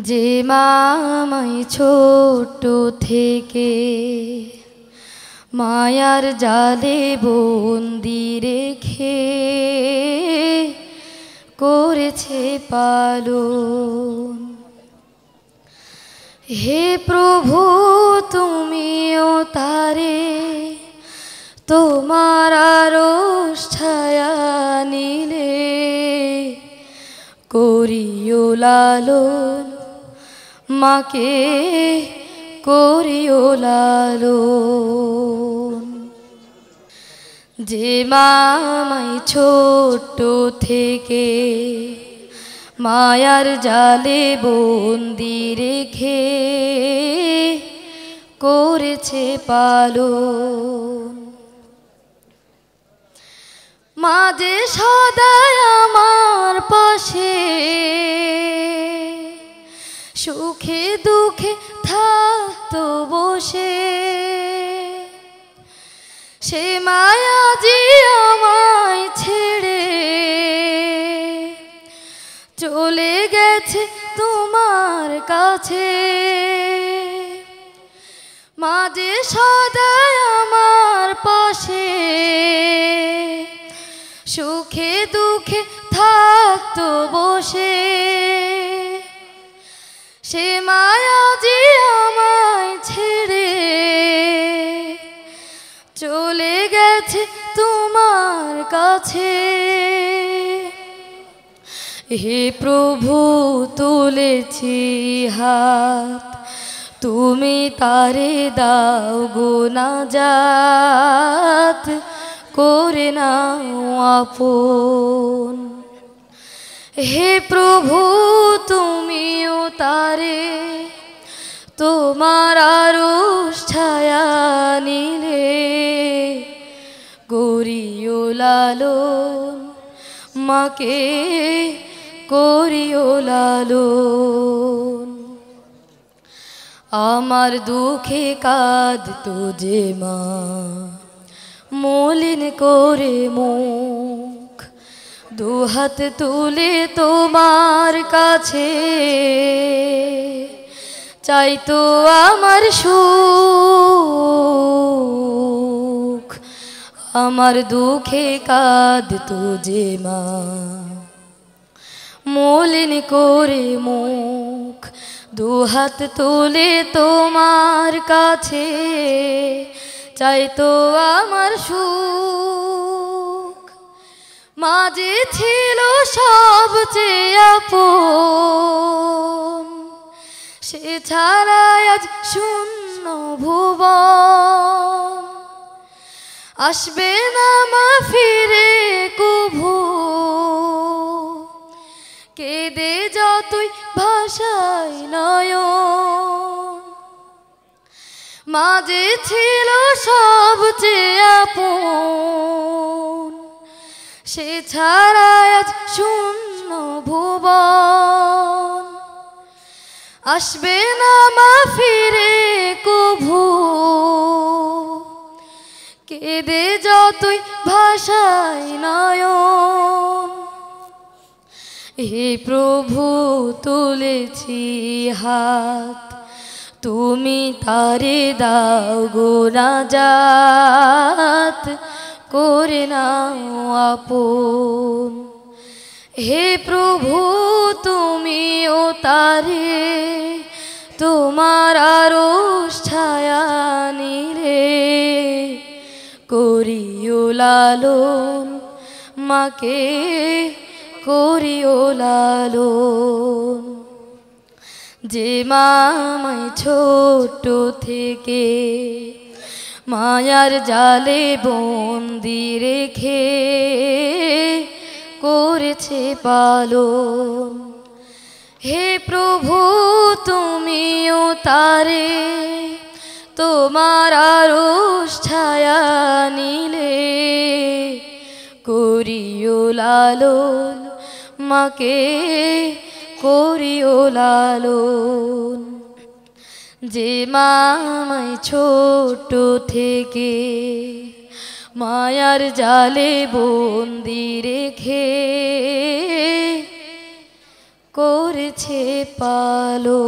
যে মা আমায় ছোট থেকে মায়ার জালে বন্দি রেখে করেছে পালন। হে প্রভু তুমিও তারে তোমার আরশ ছায়া নিলে করিও লালন, মাকে করিও লালন। যে মা আমায় ছোট থেকে মায়ার জালে বন্দি রেখে করেছে পালন। মা যে সদাই আমার পাশে সুখে দুঃখে থাকতো বসে, সে মায়া যে আমায় ছেড়ে চলে গেছে তোমার কাছে। মা যে সদাই আমার পাশে সুখে দুঃখে থাকতো বসে, সে মায়া যে আমায় ছেড়ে চলে গেছে তোমার কাছে। হে প্রভু তুলেছি হাত, তুমি তারে দাও গো নাজাত, করে নাও আপন। হে প্রভু তুমিও তারে তোমার আরশ ছায়া নিলে করিও লালন, মাকে করিও লালন। আমার দুঃখে কাঁদতো যে মা মলিন করে মুখ, দুহাত তুলে তোমার কাছে চাইতো আমার সুখ। আমার দুঃখে কাঁদতো যে মা মলিন করে মুখ, দুহাত তুলে তোমার কাছে চাইতো আমার সুখ। মা যে ছিল সবচেয়ে আপন, সে ছাড়া আজ শূন্য ভুবন। আসবে না মা ফিরে কভু, কেঁদে যতই ভাষায় নয়ন। মা যে ছিল সবচেয়ে আপন, সে ছাড়া আজ শূন্য ভুবন। আসবে না মা ফিরে কভু, কেঁদে যতই ভাষায় নয়ন। হে প্রভু তুলেছি হাত, তুমি তারে দাও গো নাজাত, করে নাও আপন। হে প্রভু তুমিও তারে তোমার আরশ ছায়া নিলে করিও লালন, মাকে করিও লালন। যে মা আমায় ছোট থেকে মায়ার জালে বন্দি রেখে করেছে পালন। হে প্রভু তুমিও তারে তোমার আরশ ছায়া নিলে করিও লালন, মাকে করিও লালন। যে মা আমায় ছোট থেকে মায়ার জালে বন্দি রেখে করেছে পালো।